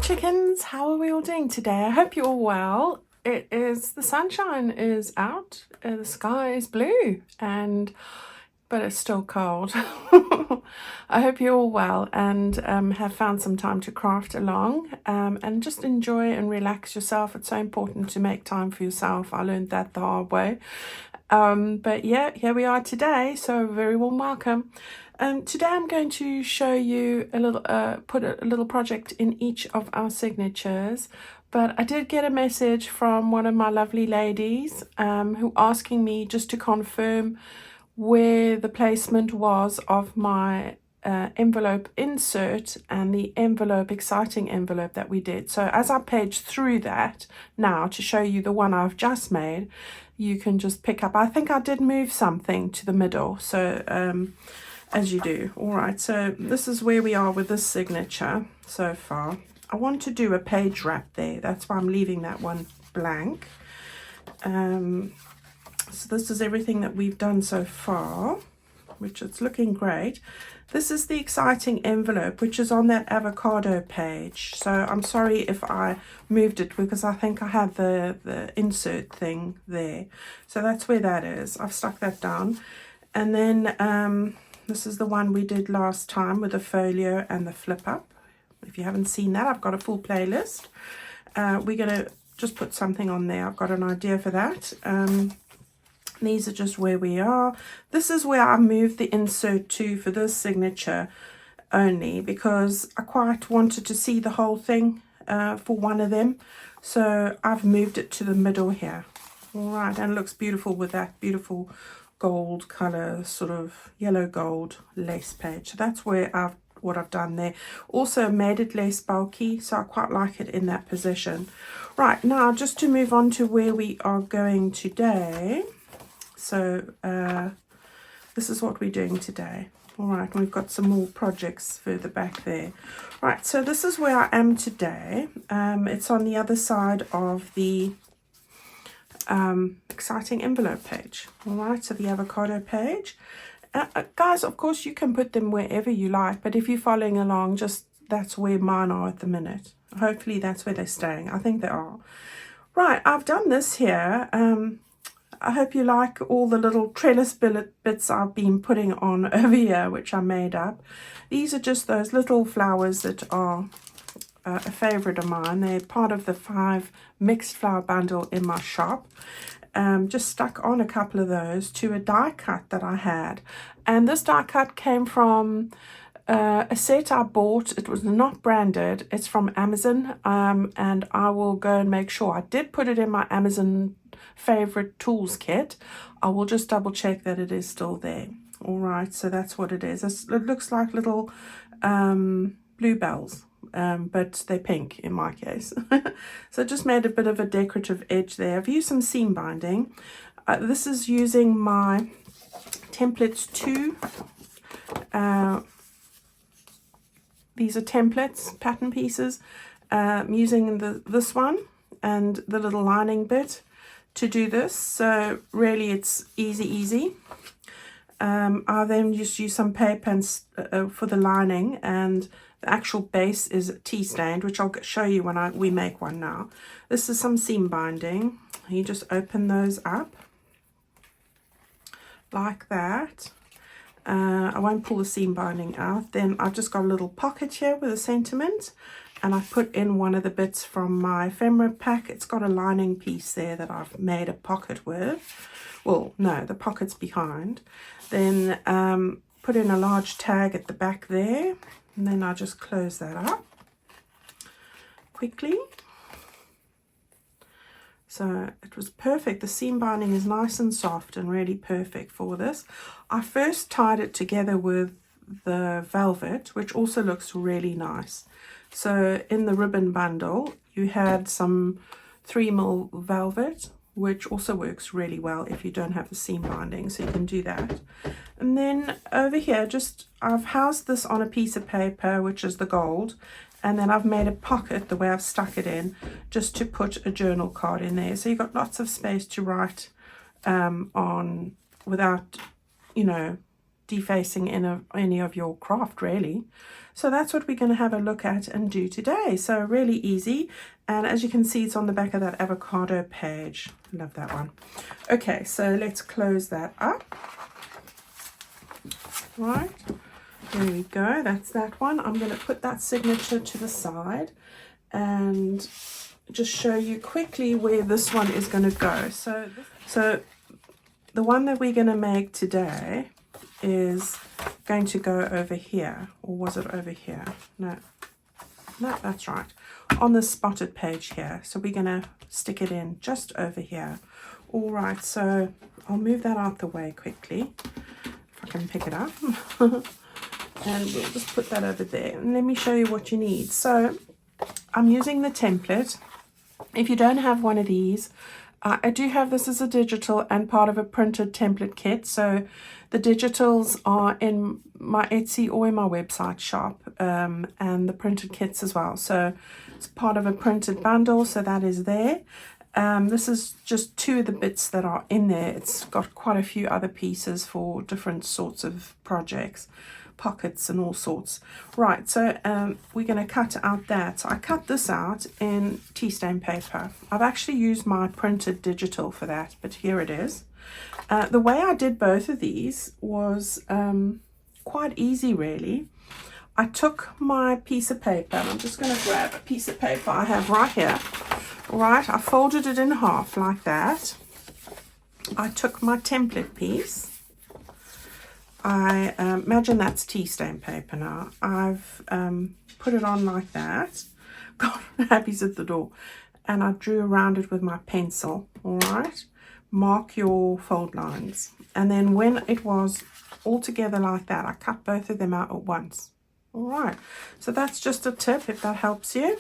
Chickens, how are we all doing today? I hope you're all well. The sunshine is out, the sky is blue, but it's still cold. I hope you're all well and have found some time to craft along and just enjoy and relax yourself. It's so important to make time for yourself. I learned that the hard way. But yeah, here we are today, so very warm welcome. Today I'm going to show you a little, put a little project in each of our signatures, but I did get a message from one of my lovely ladies who asking me just to confirm where the placement was of my envelope insert and the exciting envelope that we did. So as I page through that now to show you the one I've just made, you can just pick up. I think I did move something to the middle, so as you do. All right, so this is where we are with this signature so far. I want to do a page wrap there. That's why I'm leaving that one blank. So this is everything that we've done so far, which it's looking great. This is the exciting envelope, which is on that avocado page. So I'm sorry if I moved it because I think I had the insert thing there. So that's where that is. I've stuck that down. And then this is the one we did last time with the folio and the flip up. If you haven't seen that, I've got a full playlist. We're going to just put something on there. I've got an idea for that. These are just where we are. This is where I moved the insert to for this signature only because I quite wanted to see the whole thing for one of them. So I've moved it to the middle here. All right, and it looks beautiful with that beautiful gold color, sort of yellow gold lace page. So that's where what I've done there. Also made it less bulky, so I quite like it in that position. Right, now just to move on to where we are going today. So this is what we're doing today. All right, and we've got some more projects further back there. Right, so this is where I am today. It's on the other side of the exciting envelope page. All right, so the avocado page. Guys, of course, you can put them wherever you like, but if you're following along, just that's where mine are at the minute. Hopefully that's where they're staying. I think they are. Right, I've done this here. I hope you like all the little trellis bits I've been putting on over here, which I made up. These are just those little flowers that are a favorite of mine. They're part of the 5 mixed flower bundle in my shop. Just stuck on a couple of those to a die cut that I had. And this die cut came from a set I bought. It was not branded. It's from Amazon. And I will go and make sure. I did put it in my Amazon favorite tools kit. I will just double check that it is still there. All right, so that's what it is. It looks like little bluebells, but they're pink in my case. So just made a bit of a decorative edge there. I've used some seam binding. This is using my templates 2. These are templates, pattern pieces. I'm using this one and the little lining bit to do this, so really it's easy. I then just use some paper and for the lining, and the actual base is tea stained, which I'll show you when we make one now. This is some seam binding. You just open those up like that. I won't pull the seam binding out. Then I've just got a little pocket here with a sentiment, and I put in one of the bits from my ephemera pack. It's got a lining piece there that I've made a pocket with. Well, no, the pocket's behind. Then put in a large tag at the back there, and then I just close that up quickly. So it was perfect. The seam binding is nice and soft and really perfect for this. I first tied it together with the velvet, which also looks really nice. So in the ribbon bundle, you had some 3mm velvet, which also works really well if you don't have the seam binding, so you can do that. And then over here, I've housed this on a piece of paper, which is the gold, and then I've made a pocket the way I've stuck it in, just to put a journal card in there. So you've got lots of space to write on without, defacing any of your craft, really. So that's what we're going to have a look at and do today. So really easy. And as you can see, it's on the back of that avocado page. Love that one. Okay, so let's close that up. Right, there we go. That's that one. I'm going to put that signature to the side and just show you quickly where this one is going to go. So the one that we're going to make today is going to go over here. Or was it over here? No, that's right. On the spotted page here. So we're going to stick it in just over here. All right, so I'll move that out the way quickly, if I can pick it up. And we'll just put that over there. And let me show you what you need. So I'm using the template. If you don't have one of these, I do have this as a digital and part of a printed template kit. So the digitals are in my Etsy or in my website shop, and the printed kits as well. So it's part of a printed bundle, so that is there. This is just 2 of the bits that are in there. It's got quite a few other pieces for different sorts of projects, pockets and all sorts. Right, so we're going to cut out that. So I cut this out in tea stain paper. I've actually used my printed digital for that, but here it is. The way I did both of these was quite easy, really. I took my piece of paper, and I'm just going to grab a piece of paper I have right here. Right, I folded it in half like that. I took my template piece. I imagine that's tea stain paper now. I've put it on like that. God, Happy's at the door. And I drew around it with my pencil. All right. Mark your fold lines. And then when it was all together like that, I cut both of them out at once. All right. So that's just a tip if that helps you.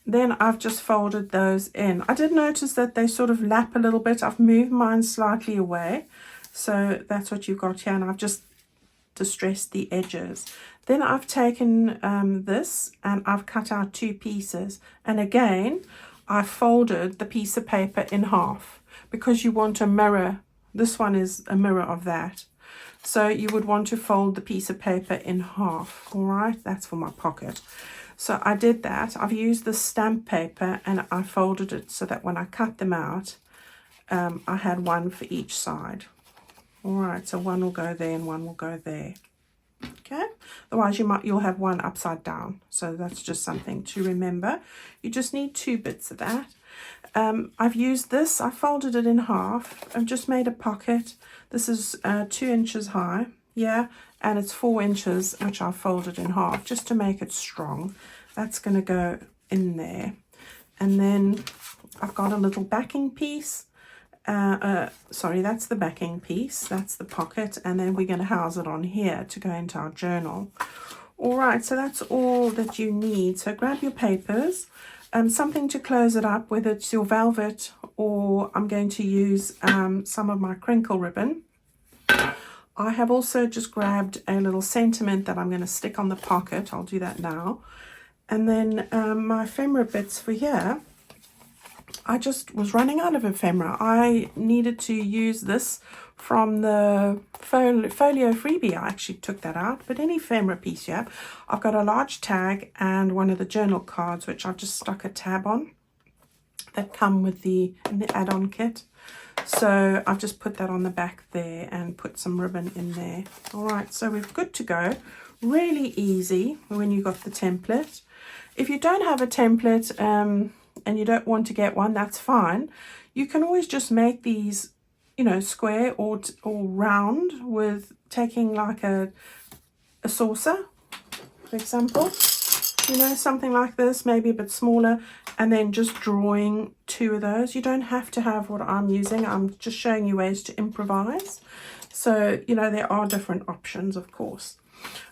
Then I've just folded those in. I did notice that they sort of lap a little bit. I've moved mine slightly away. So that's what you've got here, and I've just distressed the edges. Then I've taken this and I've cut out 2 pieces. And again, I folded the piece of paper in half because you want a mirror. This one is a mirror of that. So you would want to fold the piece of paper in half. All right, that's for my pocket. So I did that. I've used the stamp paper and I folded it so that when I cut them out, I had one for each side. All right, so one will go there and one will go there. Okay, otherwise you'll have one upside down. So that's just something to remember. You just need 2 bits of that. I've used this. I folded it in half. I've just made a pocket. This is 2 inches high. Yeah, and it's 4 inches, which I folded in half just to make it strong. That's going to go in there. And then I've got a little backing piece. Sorry, that's the backing piece. That's the pocket. And then we're going to house it on here to go into our journal. All right, so that's all that you need. So grab your papers, something to close it up, whether it's your velvet or I'm going to use some of my crinkle ribbon. I have also just grabbed a little sentiment that I'm going to stick on the pocket. I'll do that now. And then my ephemera bits for here. I just was running out of ephemera. I needed to use this from the folio freebie. I actually took that out, but any ephemera piece here. I've got a large tag and one of the journal cards, which I've just stuck a tab on that come with the add-on kit. So I've just put that on the back there and put some ribbon in there. All right, so we're good to go. Really easy when you got the template. If you don't have a template, and you don't want to get one, that's fine. You can always just make these, you know, square or round with taking like a saucer, for example, you know, something like this, maybe a bit smaller, and then just drawing 2 of those. You don't have to have what I'm using. I'm just showing you ways to improvise. So, you know, there are different options, of course.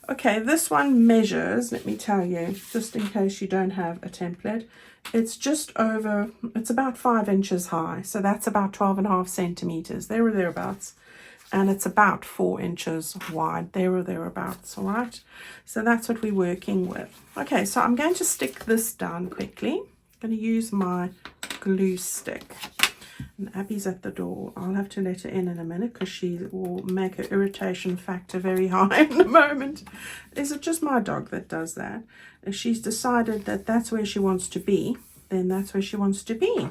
Okay, this one measures, let me tell you, just in case you don't have a template, it's just over, it's about 5 inches high. So that's about 12.5 centimeters, there or thereabouts. And it's about 4 inches wide, there or thereabouts, all right? So that's what we're working with. Okay, so I'm going to stick this down quickly. I'm going to use my glue stick. And Abby's at the door. I'll have to let her in a minute because she will make her irritation factor very high in a moment. Is it just my dog that does that? If she's decided that that's where she wants to be, then that's where she wants to be.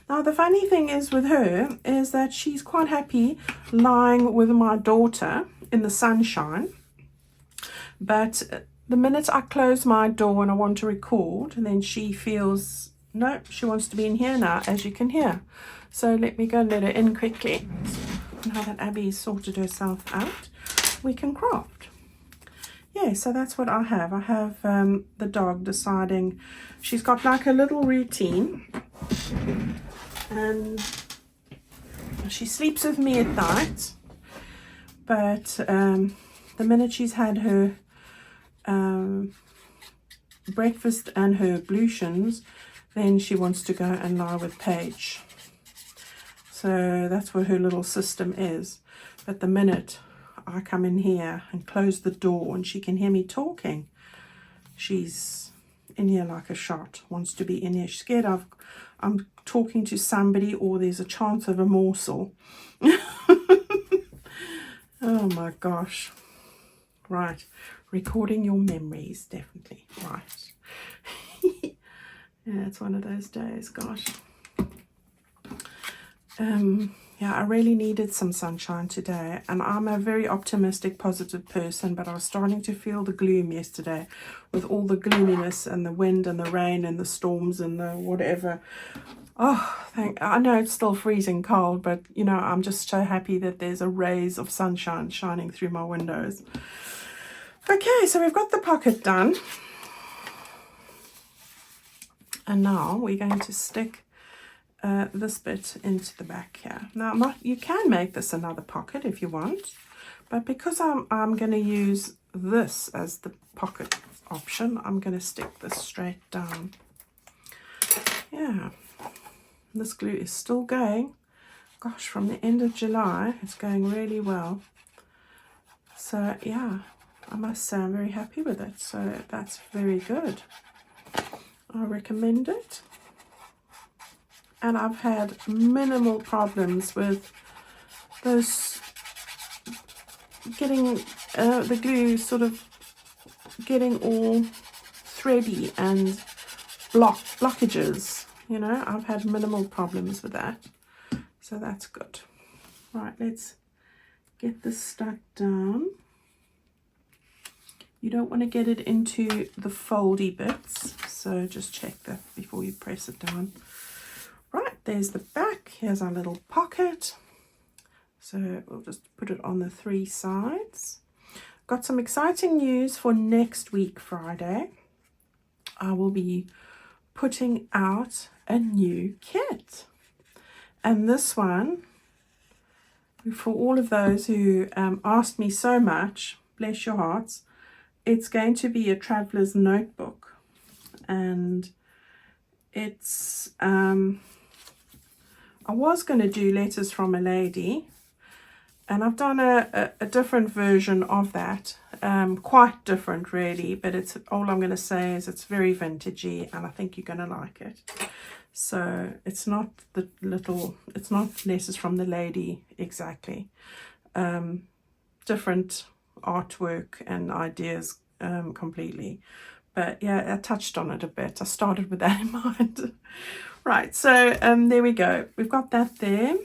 Now, the funny thing is with her is that she's quite happy lying with my daughter in the sunshine. But the minute I close my door and I want to record, and then she feels, no, she wants to be in here now, as you can hear. So let me go and let her in quickly. Now that Abby's sorted herself out, we can craft. Yeah, so that's what I have. I have the dog deciding she's got like a little routine. And she sleeps with me at night. But the minute she's had her breakfast and her ablutions, then she wants to go and lie with Paige. So that's what her little system is. But the minute I come in here and close the door and she can hear me talking, she's in here like a shot, wants to be in here. She's scared I'm talking to somebody or there's a chance of a morsel. Oh my gosh. Right, recording your memories, definitely. Right. Yeah, it's one of those days, gosh. Yeah, I really needed some sunshine today, and I'm a very optimistic, positive person, but I was starting to feel the gloom yesterday with all the gloominess and the wind and the rain and the storms and the whatever. Oh, I know it's still freezing cold, but you know, I'm just so happy that there's a rays of sunshine shining through my windows. Okay, so we've got the pocket done. And now we're going to stick this bit into the back here. Now, you can make this another pocket if you want, but because I'm going to use this as the pocket option, I'm going to stick this straight down. Yeah, this glue is still going. Gosh, from the end of July, it's going really well. So, yeah, I must say I'm very happy with it. So that's very good. I recommend it. And I've had minimal problems with those getting the glue sort of getting all thready and blockages. You know, I've had minimal problems with that. So that's good. Right, let's get this stuck down. You don't want to get it into the foldy bits, so just check that before you press it down. Right, there's the back. Here's our little pocket. So we'll just put it on the 3 sides. Got some exciting news for next week, Friday. I will be putting out a new kit. And this one, for all of those who asked me so much, bless your hearts, it's going to be a traveler's notebook. And it's, I was going to do letters from a lady, and I've done a different version of that, quite different really, but it's all I'm going to say is it's very vintagey, and I think you're going to like it. So it's not it's not letters from the lady exactly, different artwork and ideas completely. But yeah, I touched on it a bit. I started with that in mind. Right, so there we go. We've got that there.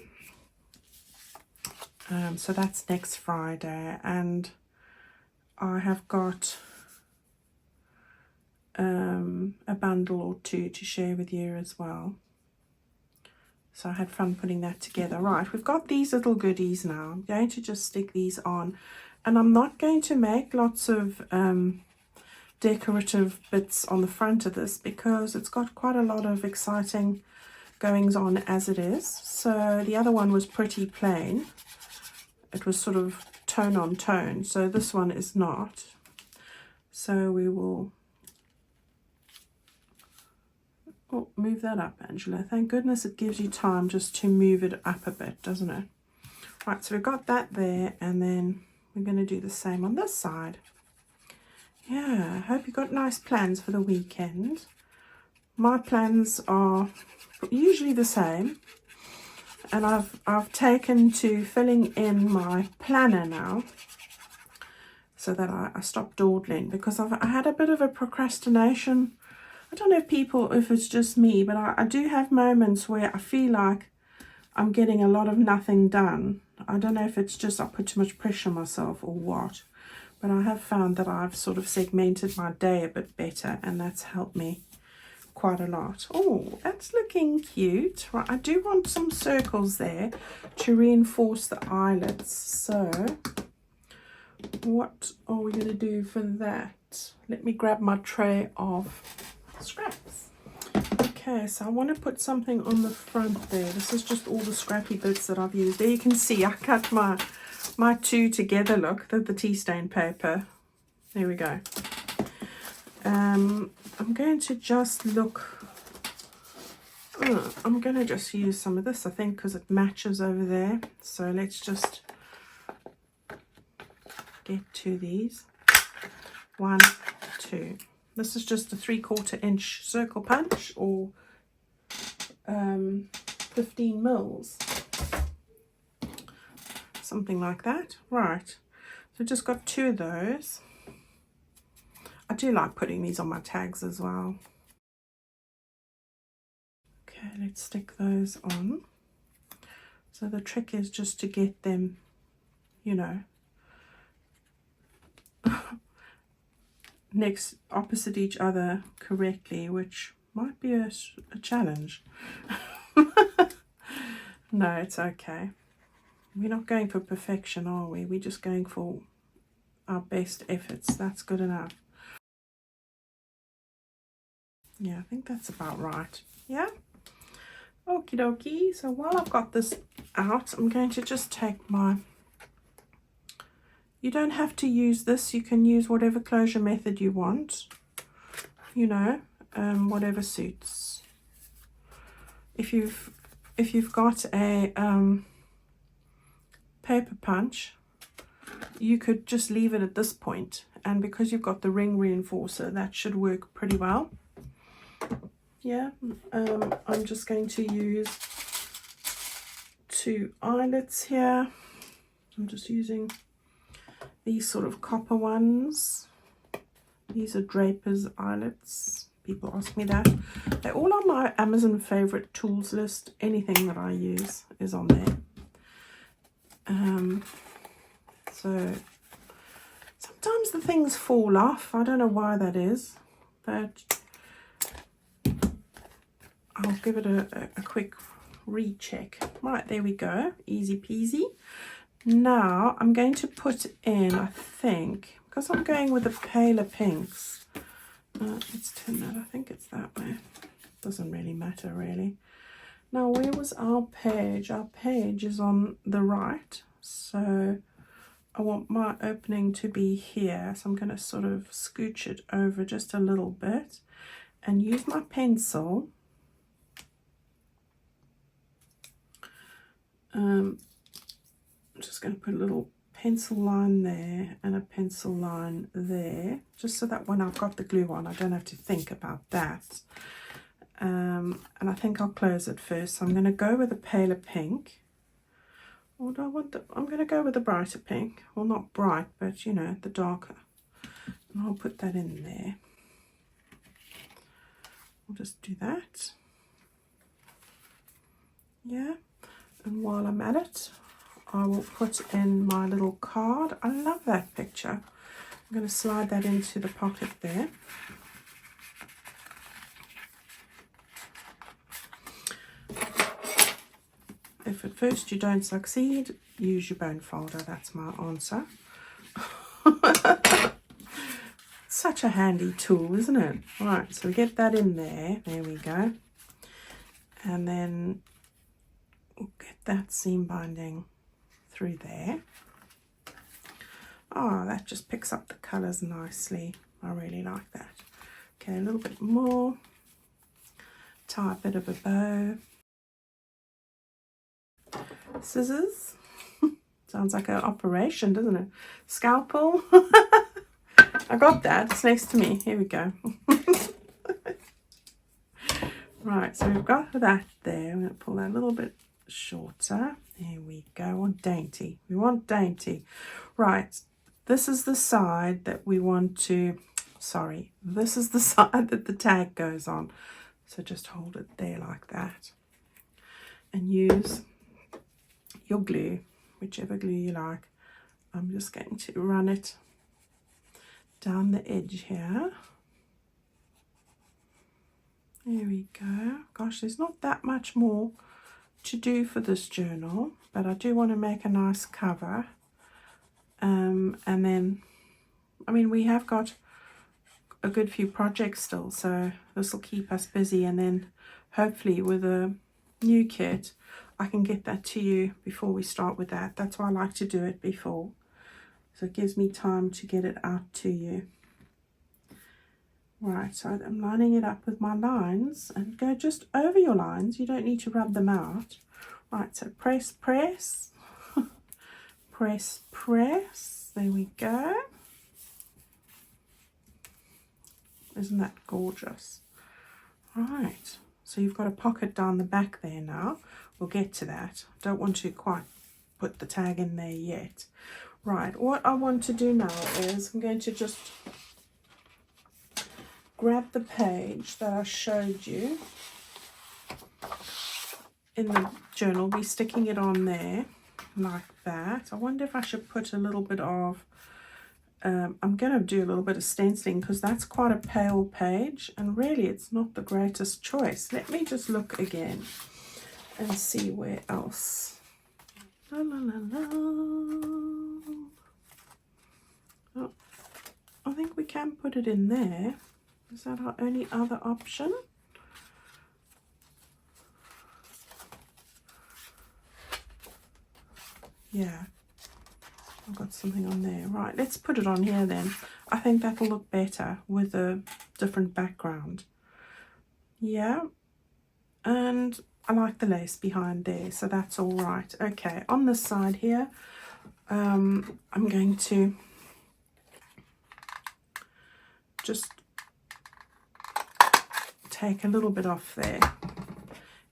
So that's next Friday. And I have got a bundle or 2 to share with you as well. So I had fun putting that together. Right, we've got these little goodies now. I'm going to just stick these on. And I'm not going to make lots of decorative bits on the front of this because it's got quite a lot of exciting goings on as it is. So the other one was pretty plain. It was sort of tone on tone. So this one is not. So we will move that up, Angela. Thank goodness it gives you time just to move it up a bit, doesn't it? Right, so we've got that there, and then we're going to do the same on this side. Yeah, I hope you got nice plans for the weekend. My plans are usually the same. and I've taken to filling in my planner now, so that I stopped dawdling, because I had a bit of a procrastination. I don't know if it's just me, but I do have moments where I feel like I'm getting a lot of nothing done. I don't know if it's just I put too much pressure on myself or what, but I have found that I've sort of segmented my day a bit better, and that's helped me quite a lot. Oh, that's looking cute. Right, I do want some circles there to reinforce the eyelets. So what are we going to do for that? Let me grab my tray of scraps. Okay, so I want to put something on the front there. This is just all the scrappy bits that I've used. There you can see I cut my two together. Look, the tea stain paper. There we go. I'm going to just look. I'm going to just use some of this, I think, because it matches over there. So let's just get to these. 1, 2. This is just a 3/4 inch circle punch, or 15 mils, something like that. Right, so just got 2 of those. I do like putting these on my tags as well. Okay, let's stick those on. So the trick is just to get them, you know, next opposite each other correctly, which might be a challenge. No, it's okay. We're not going for perfection, are we? We're just going for our best efforts. That's good enough. Yeah, I think that's about right. Yeah. Okie dokie. So while I've got this out, I'm going to just take my... You don't have to use this. You can use whatever closure method you want. You know, whatever suits. If you've got a paper punch, you could just leave it at this point, and because you've got the ring reinforcer, that should work pretty well. Yeah, I'm just going to use 2 eyelets here. I'm just using these sort of copper ones. These are Draper's eyelets. People ask me that. They're all on my Amazon favorite tools list. Anything that I use is on there. So sometimes the things fall off. I don't know why that is, but I'll give it a quick recheck. Right, there we go. Easy peasy. Now I'm going to put in, I think, because I'm going with the paler pinks. Let's turn that. I think it's that way. Doesn't really matter, really. Now, where was our page? Our page is on the right. So I want my opening to be here. So I'm going to sort of scooch it over just a little bit and use my pencil. I'm just going to put a little pencil line there and a pencil line there, just so that when I've got the glue on, I don't have to think about that. And I think I'll close it first. So I'm going to go with a paler pink. Or do I want the... I'm going to go with a brighter pink. Well, not bright, but you know, the darker. And I'll put that in there. I'll just do that. Yeah. And while I'm at it, I will put in my little card. I love that picture. I'm going to slide that into the pocket there. If at first you don't succeed, use your bone folder. That's my answer. Such a handy tool, isn't it? Right, so we get that in there. There we go. And then we'll get that seam binding through there. Oh, that just picks up the colours nicely. I really like that. Okay, a little bit more. Tie a bit of a bow. Scissors. Sounds like an operation, doesn't it? Scalpel. I got that. It's next to me. Here we go. Right, so we've got that there. I'm going to pull that a little bit shorter. There we go, on dainty. We want dainty. Right, this is the side that we want to, sorry, this is the side that the tag goes on. So just hold it there like that. And use your glue, whichever glue you like. I'm just going to run it down the edge here. There we go. Gosh, there's not that much more to do for this journal, but I do want to make a nice cover. And then, I mean, we have got a good few projects still, so this will keep us busy, and then hopefully with a new kit I can get that to you before we start with that. That's why I like to do it before, so it gives me time to get it out to you. Right, so I'm lining it up with my lines, and go just over your lines. You don't need to rub them out. Right, so press, press, press, press. There we go. Isn't that gorgeous? Right, so you've got a pocket down the back there now. We'll get to that. Don't want to quite put the tag in there yet. Right, what I want to do now is I'm going to just grab the page that I showed you in the journal. We're sticking it on there like that. I wonder if I should put a little bit of, I'm going to do a little bit of stenciling because that's quite a pale page and really it's not the greatest choice. Let me just look again and see where else. La, la, la, la. Oh, I think we can put it in there. Is that our only other option? Yeah, I've got something on there. Right, let's put it on here then. I think that'll look better with a different background. Yeah, and I like the lace behind there, so that's all right. Okay, on this side here, I'm going to just take a little bit off there.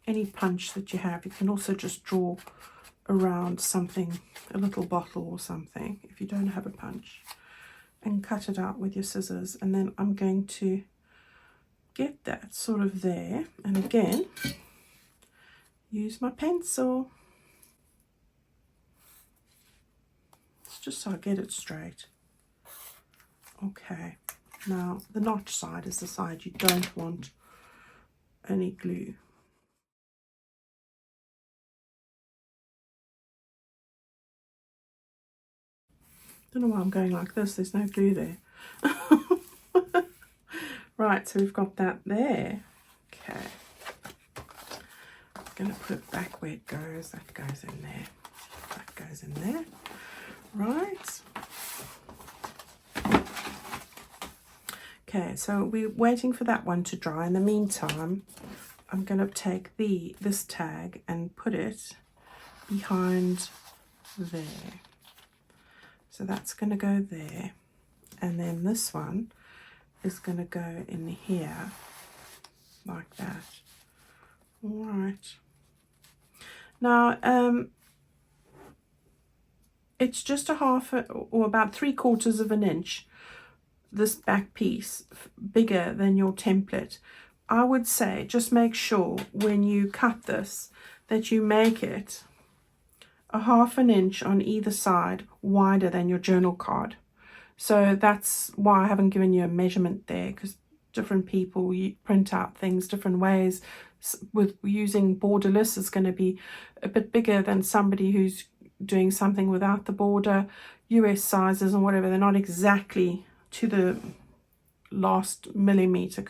Any punch that you have, you can also just draw around something, a little bottle or something, if you don't have a punch, and cut it out with your scissors. And then I'm going to get that sort of there, and again use my pencil. It's just so I get it straight. Okay, now the notch side is the side you don't want any glue. Don't know why I'm going like this, there's no glue there. Right, so we've got that there. Okay, I'm going to put it back where it goes. That goes in there. That goes in there. Right. Okay, so we're waiting for that one to dry. In the meantime, I'm going to take this tag and put it behind there. So that's going to go there, and then this one is going to go in here like that. All right. Now, it's just a half or about 3/4 of an inch, this back piece, bigger than your template. I would say just make sure when you cut this that you make it a 1/2 inch on either side wider than your journal card. So that's why I haven't given you a measurement there, because different people print out things different ways. With using borderless is going to be a bit bigger than somebody who's doing something without the border. US sizes and whatever, they're not exactly to the last millimeter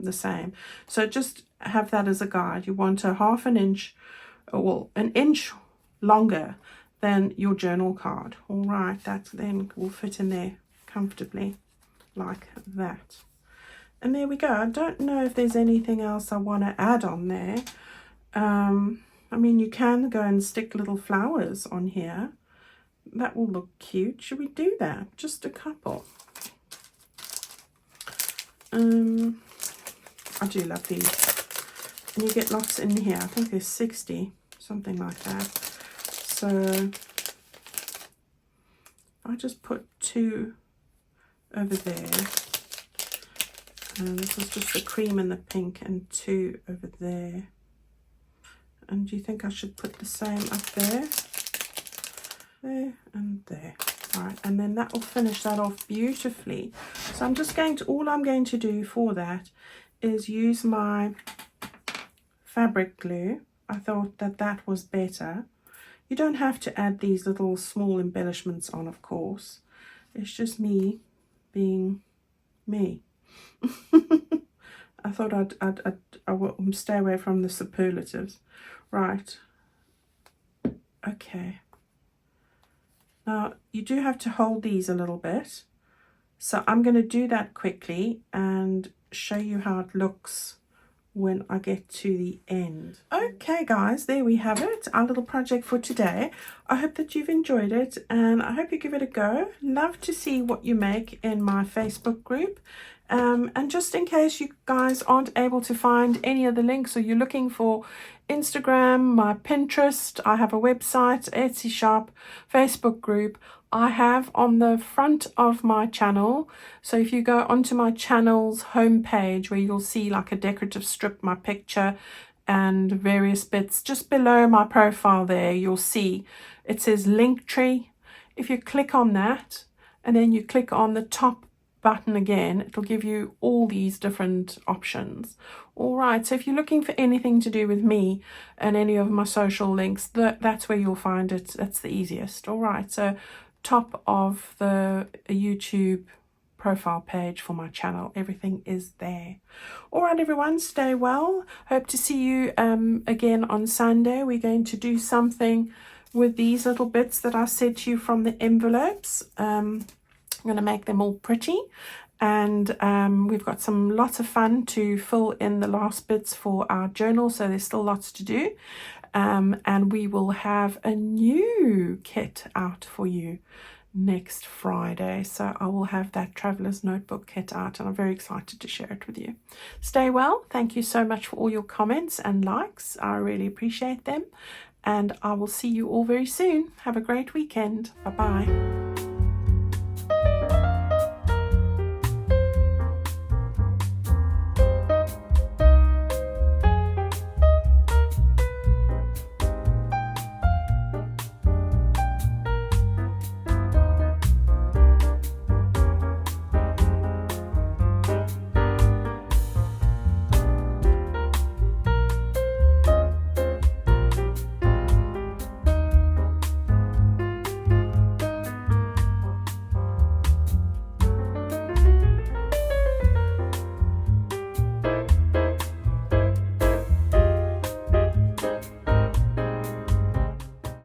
the same. So just have that as a guide. You want a 1/2 inch, well, an inch longer than your journal card. All right, that then will fit in there comfortably like that. And there we go. I don't know if there's anything else I want to add on there. I mean, you can go and stick little flowers on here. That will look cute. Should we do that? Just a couple. I do love these. And you get lots in here. I think there's 60. something like that. So I just put 2 over there, and this is just the cream and the pink, and 2 over there. And do you think I should put the same up there? There and there. All right, and then that will finish that off beautifully. So I'm just going to, all I'm going to do for that is use my fabric glue. I thought that that was better. You don't have to add these little small embellishments on, of course. It's just me being me. I thought I would stay away from the superlatives. Right. Okay. Now, you do have to hold these a little bit. So I'm going to do that quickly and show you how it looks when I get to the end. Okay guys, there we have it, our little project for today. I hope that you've enjoyed it, and I hope you give it a go. Love to see what you make in my Facebook group. And just in case you guys aren't able to find any of the links, or you're looking for Instagram, my Pinterest, I have a website, Etsy shop, Facebook group, I have on the front of my channel. So if you go onto my channel's homepage, where you'll see like a decorative strip, my picture and various bits, just below my profile there, you'll see it says Linktree. If you click on that and then you click on the top button again, it'll give you all these different options. All right, so if you're looking for anything to do with me and any of my social links, that's where you'll find it. That's the easiest. All right, so top of the YouTube profile page for my channel, everything is there. All right everyone, stay well. Hope to see you again on Sunday. We're going to do something with these little bits that I said to you from the envelopes. I'm going to make them all pretty, and we've got lots of fun to fill in the last bits for our journal, so there's still lots to do. And we will have a new kit out for you next Friday. So I will have that Traveler's Notebook kit out, and I'm very excited to share it with you. Stay well. Thank you so much for all your comments and likes. I really appreciate them. And I will see you all very soon. Have a great weekend. Bye-bye.